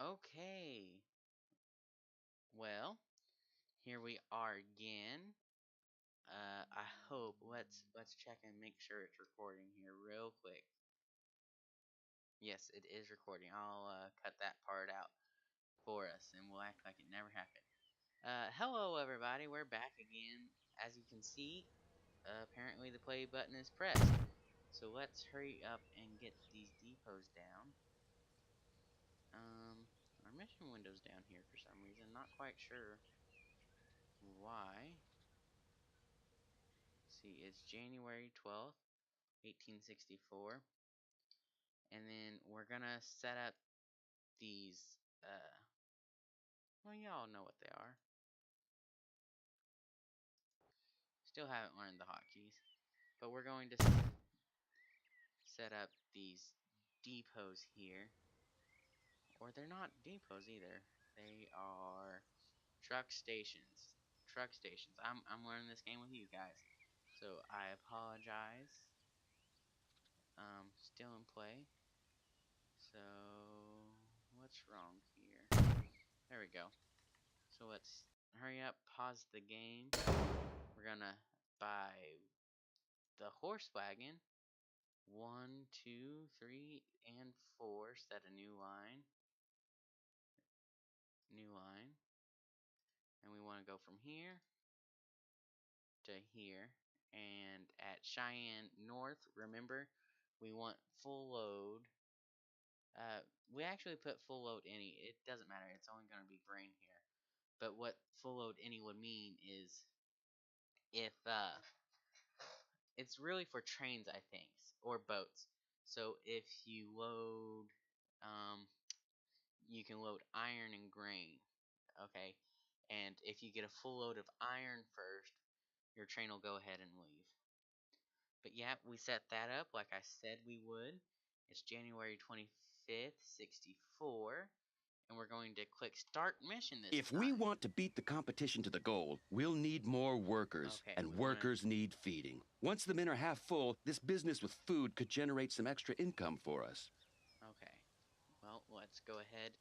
Okay. Well, here we are again. I hope let's check and make sure it's recording here real quick. Yes, it is recording. I'll cut that part out for us, and we'll act like it never happened. Hello everybody. We're back again. As you can see, apparently the play button is pressed. So let's hurry up and get these depots down. Our mission window's down here for some reason. Not quite sure why. See, it's January 12th, 1864. And then we're gonna set up these, well, y'all know what they are. Still haven't learned the hotkeys. But we're going to set up these depots here. Or they're not depots either. They are truck stations. Truck stations. I'm learning this game with you guys. So I apologize. Still in play. So what's wrong here? There we go. So let's hurry up, pause the game. We're gonna buy the horse wagon. 1, 2, 3, and 4. Set a new line. New line. And we want to go from here to here. And at Cheyenne North, remember, we want full load. We actually put full load any. It doesn't matter. It's only going to be grain here. But what full load any would mean is if it's really for trains, I think, or boats. So if you load, you can load iron and grain, okay? And if you get a full load of iron first, your train will go ahead and leave. But yeah, we set that up like I said we would. It's January 25th, 64. And we're going to click start mission this If time. we want to beat the competition to the goal, we'll need more workers, Okay, and workers need feeding. Once the men are half full, this business with food could generate some extra income for us. Okay, well, let's go ahead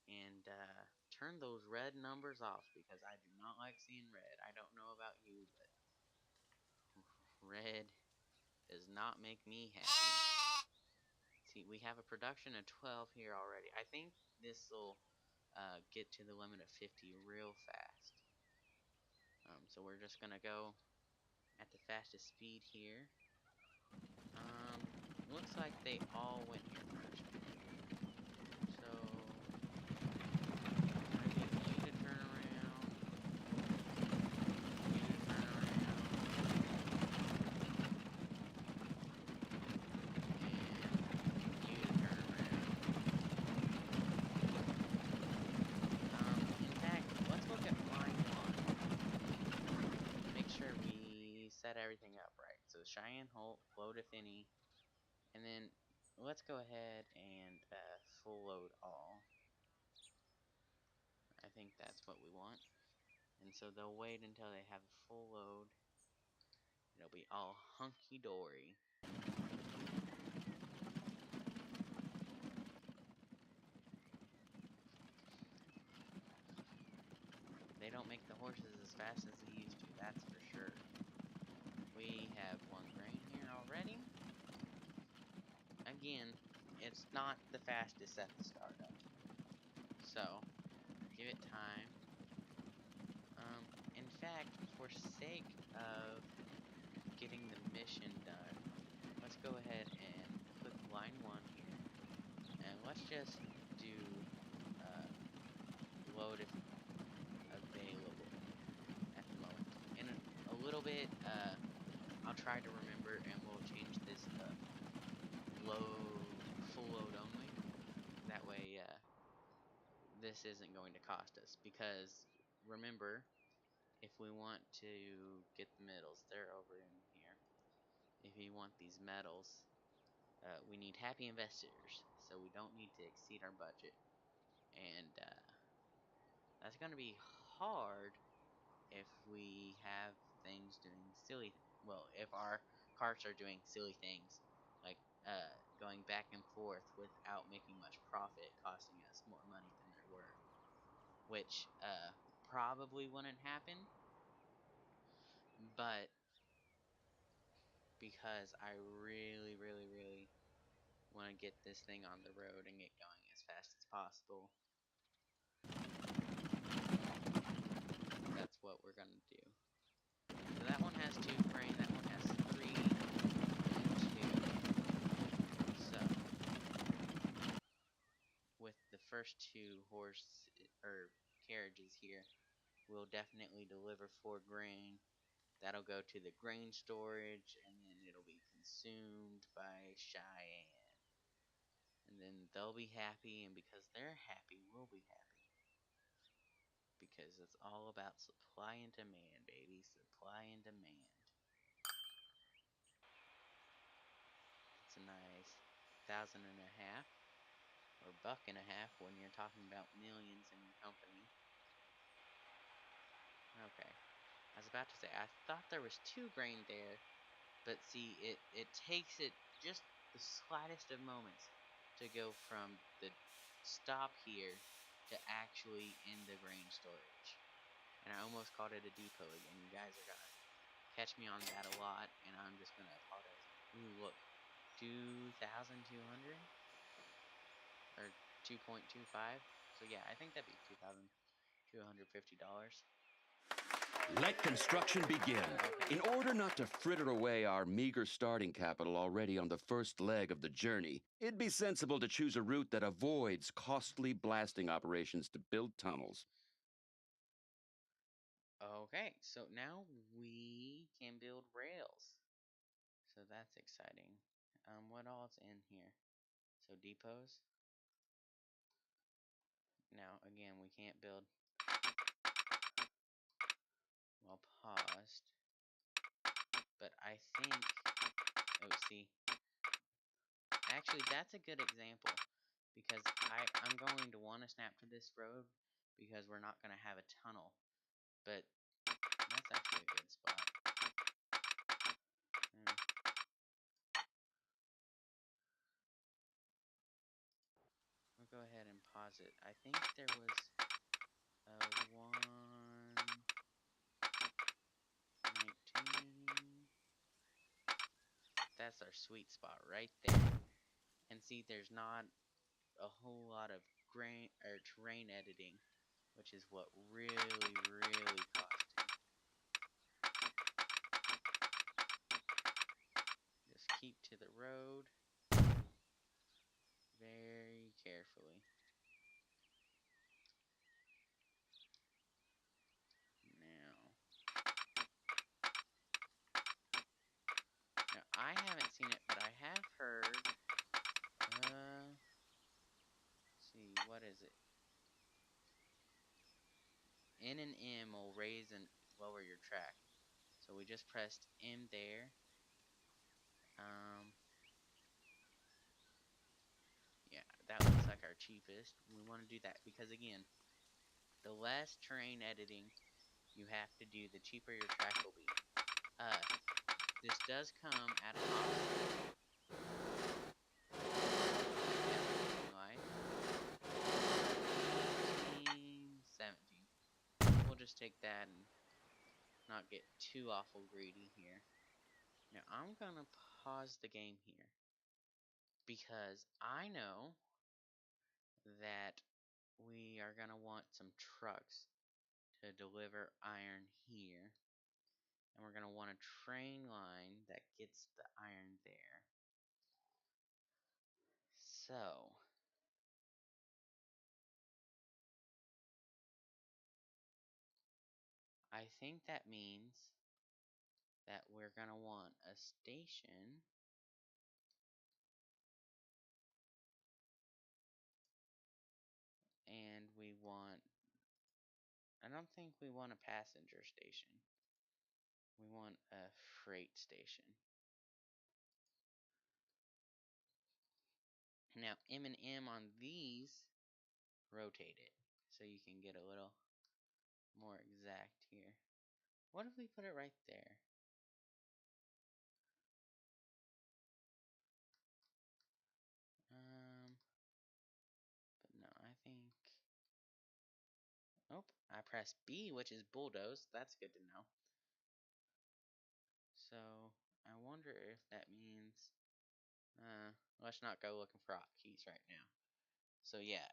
and turn those red numbers off because I do not like seeing red. I don't know about you, but red does not make me happy. See, we have a production of 12 here already. I think this will get to the limit of 50 real fast. So we're just gonna go at the fastest speed here. Looks like they all went here first. So I get you to turn around. You to turn around. And you to turn around. In fact, let's look at line 1. Make sure we set everything up right. So Cheyenne Holt, load if any. And then let's go ahead and full load all. I think that's what we want. And so they'll wait until they have a full load. It'll be all hunky-dory. They don't make the horses as fast as they used to, that's for sure. We have one grain here already. Again, it's not the fastest at the startup. So, give it time. In fact, for sake of getting the mission done, let's go ahead and click line 1 here. And let's just do load if available at the moment. In a little bit, I'll try to remember and we'll change this to full load only. That way, this isn't going to cost us. Because, remember, if we want to get the metals, they're over in here. If you want these metals, we need happy investors. So we don't need to exceed our budget. And, that's going to be hard if we have things doing silly, well, if our carts are doing silly things, like going back and forth without making much profit, costing us more money. which probably wouldn't happen, but because I really, really, really want to get this thing on the road and get going as fast as possible, that's what we're going to do. So that one has 2 grain, that one has 3 and 2. So, with the first 2 horse or carriages here, we'll definitely deliver 4 grain. That'll go to the grain storage, and then it'll be consumed by Cheyenne. And then they'll be happy, and because they're happy, we'll be happy. Because it's all about supply and demand, baby. Supply and demand. It's a nice 1,500 or $1.50 when you're talking about millions in your company. Okay. I was about to say, I thought there was 2 grain there, but see, it takes it just the slightest of moments to go from the stop here to actually in the grain storage. And I almost called it a depot again. You guys are gonna catch me on that a lot, and I'm just gonna apologize. Ooh, look, 2,200 or 2.25. So yeah, I think that'd be $2,250. Let construction begin. Okay. In order not to fritter away our meager starting capital already on the first leg of the journey, it'd be sensible to choose a route that avoids costly blasting operations to build tunnels. Okay, so now we can build rails. So that's exciting. What all's in here? So depots. Now, again, we can't build while paused. But I think, oh, see, actually, that's a good example. Because I'm going to want to snap to this road because we're not going to have a tunnel. But that's actually a good spot. We'll go ahead and pause it. I think there was a 119. That's our sweet spot right there. And see, there's not a whole lot of grain or terrain editing, which is what really, really costing. Just keep to the road very carefully. Now, I haven't seen it, but I have heard. See, what is it? N and M will raise and lower your track. So we just pressed M there. Yeah, that looks like our cheapest. We want to do that because, again, the less terrain editing you have to do, the cheaper your track will be. This does come at a cost. Like 16, 17. We'll just take that and not get too awful greedy here. Now, I'm going to pause the game here because I know that we are going to want some trucks to deliver iron here. And we're going to want a train line that gets the iron there. So, I think that means that we're going to want a station and we want, I don't think we want a passenger station. We want a freight station. Now, M and M on these rotate it so you can get a little more exact here. What if we put it right there? But no, I think Nope. I press B, which is bulldoze. That's good to know. So, I wonder if that means... let's not go looking for hotkeys right now. So yeah,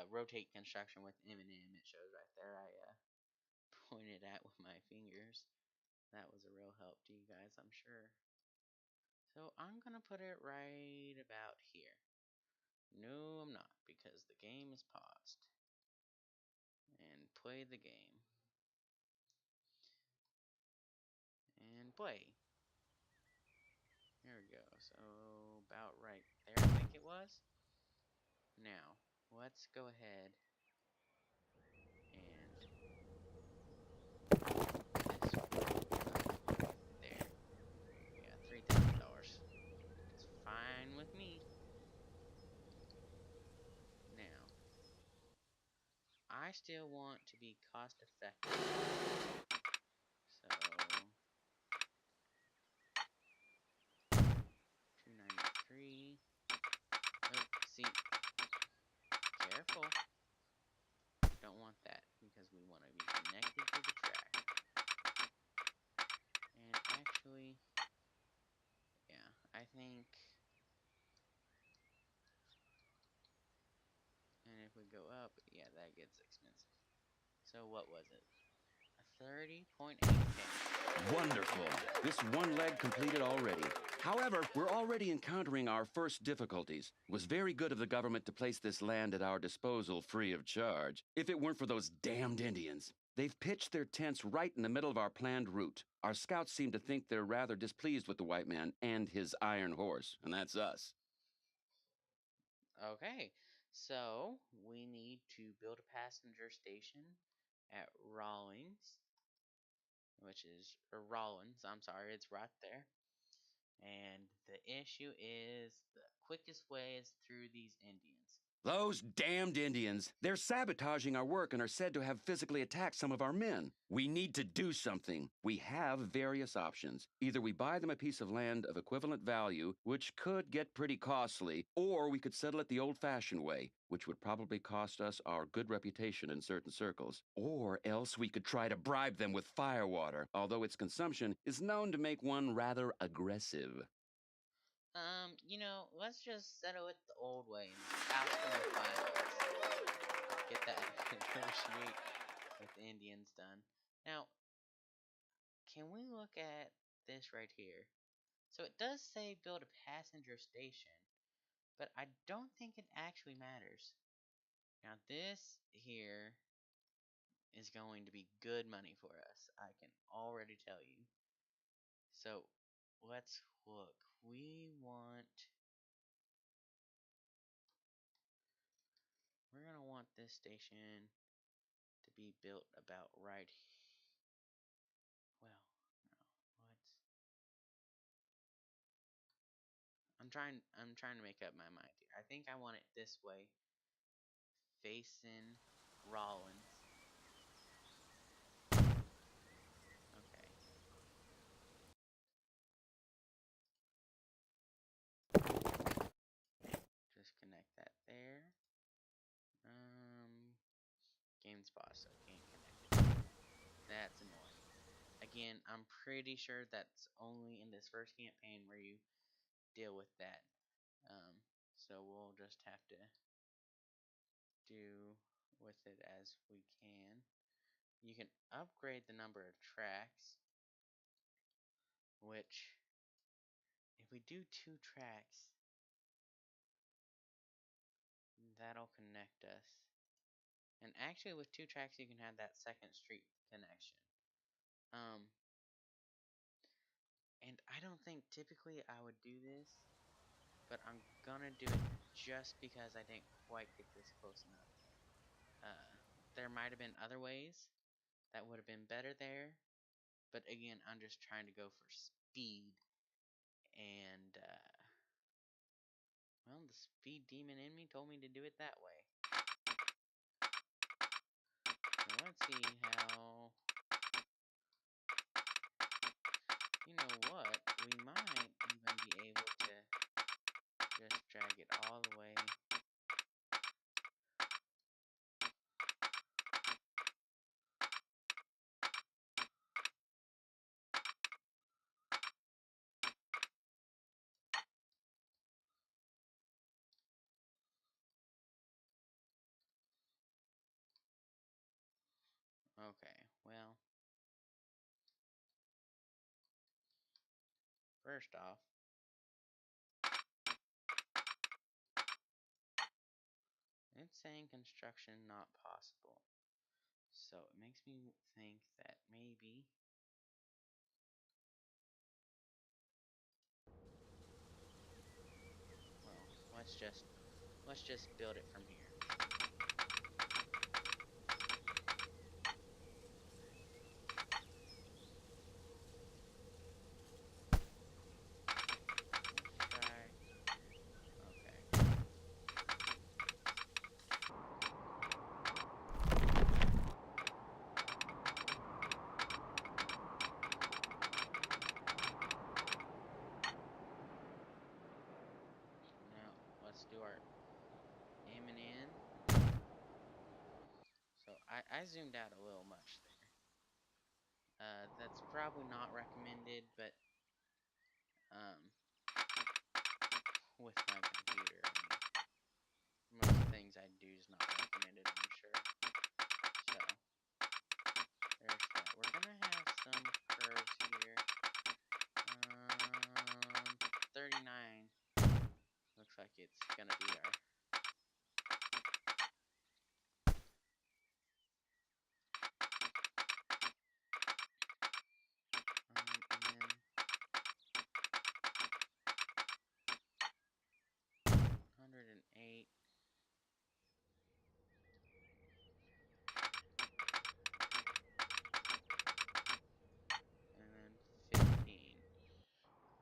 rotate construction with M and M. It shows right there. I pointed at with my fingers. That was a real help to you guys, I'm sure. So I'm gonna put it right about here. No, I'm not, because the game is paused. And play the game. And play. There we go. So about right there, I think it was. Now, let's go ahead and this there. We got $3,000. It's fine with me. Now, I still want to be cost effective. So 293. Oh, see, careful. Don't want that because we want to be connected to the track. And actually, yeah, I think. And if we go up, yeah, that gets expensive. So what was it? 30.8K. Wonderful. This one leg completed already. However, we're already encountering our first difficulties. It was very good of the government to place this land at our disposal free of charge. If it weren't for those damned Indians. They've pitched their tents right in the middle of our planned route. Our scouts seem to think they're rather displeased with the white man and his iron horse, and that's us. Okay, so we need to build a passenger station at Rawlins, Rollins, I'm sorry, it's right there. And the issue is the quickest way is through these Indians. Those damned Indians. They're sabotaging our work and are said to have physically attacked some of our men. We need to do something. We have various options. Either we buy them a piece of land of equivalent value, which could get pretty costly, or we could settle it the old-fashioned way, which would probably cost us our good reputation in certain circles. Or else we could try to bribe them with firewater, although its consumption is known to make one rather aggressive. Let's just settle it the old way and oust them with violence. Get that negotiate with the Indians done. Now, can we look at this right here? So it does say build a passenger station, but I don't think it actually matters. Now this here is going to be good money for us. I can already tell you. So let's look. We're gonna want this station to be built about right. Well, no. What's? I'm trying to make up my mind here. I think I want it this way, facing Rollins. Okay. Just connect that there. Game's paused, so I can't connect it. That's annoying. Again, I'm pretty sure that's only in this first campaign where you deal with that. So we'll just have to do with it as we can. You can upgrade the number of tracks, which if we do 2 tracks, that'll connect us. And actually with 2 tracks you can have that second street connection. And I don't think typically I would do this, but I'm gonna do it just because I didn't quite get this close enough. There might have been other ways that would have been better there, but again, I'm just trying to go for speed, and well, the speed demon in me told me to do it that way. So let's see how. You know what? We might even be able to just drag it all the way. Okay, well, first off, it's saying construction not possible. So it makes me think that maybe well, let's just build it from here. Let's try. Okay. Now let's do our aiming in. So I zoomed out a little much there. That's probably not recommended, but with my computer, I mean, most things I do is not recommended, I'm sure. So there's that. We're gonna have some curves here. 39 looks like it's gonna be our and then 108. And then 15.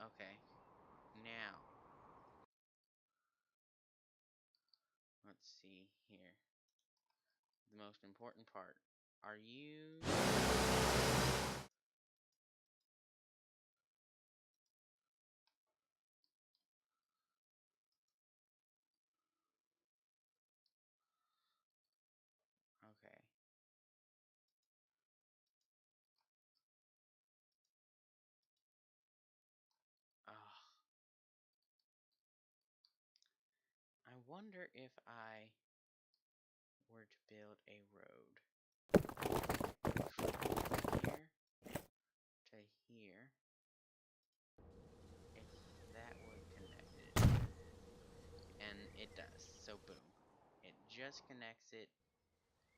Okay. Now, let's see here. The most important part. Are you... Okay. Oh, I wonder if I were to build a road from here to here, if that would connect it. And it does, so boom. It just connects it,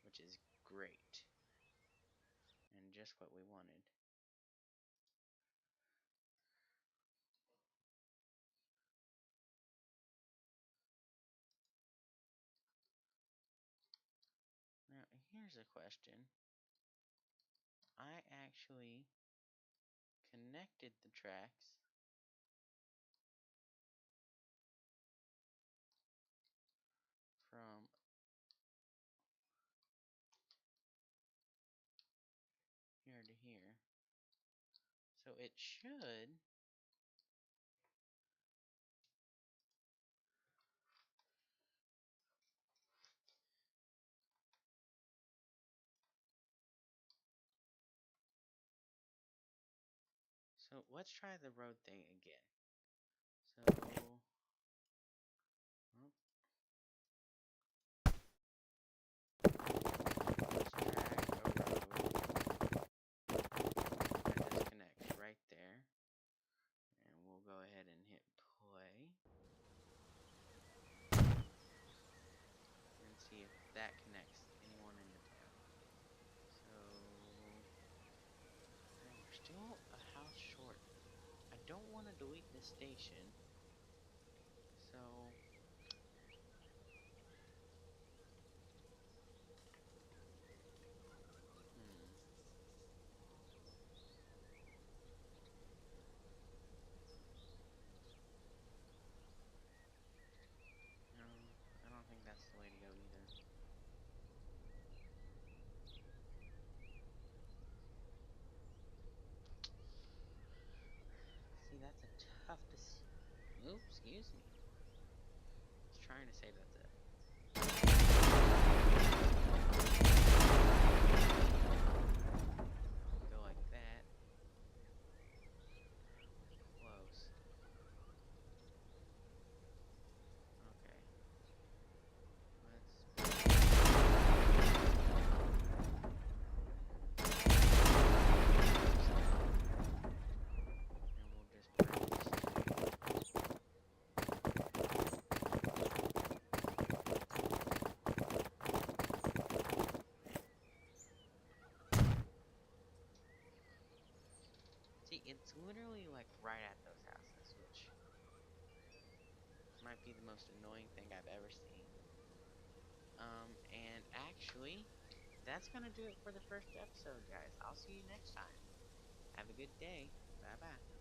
which is great. And just what we wanted. Now, here's a question. I actually connected the tracks from here to here. So it should so let's try the road thing again. So let's drag a road that disconnects right there. And we'll go ahead and hit play. And see if that connects anyone into town. So man, we're still a house short. I don't want to delete this station. So no, I don't think that's the way to go either. See, that's a tough Oops, excuse me. I was trying to say that's it. Go like that. Close. Okay. Let's right at those houses, which might be the most annoying thing I've ever seen. And actually, that's gonna do it for the first episode, guys. I'll see you next time. Have a good day. Bye bye.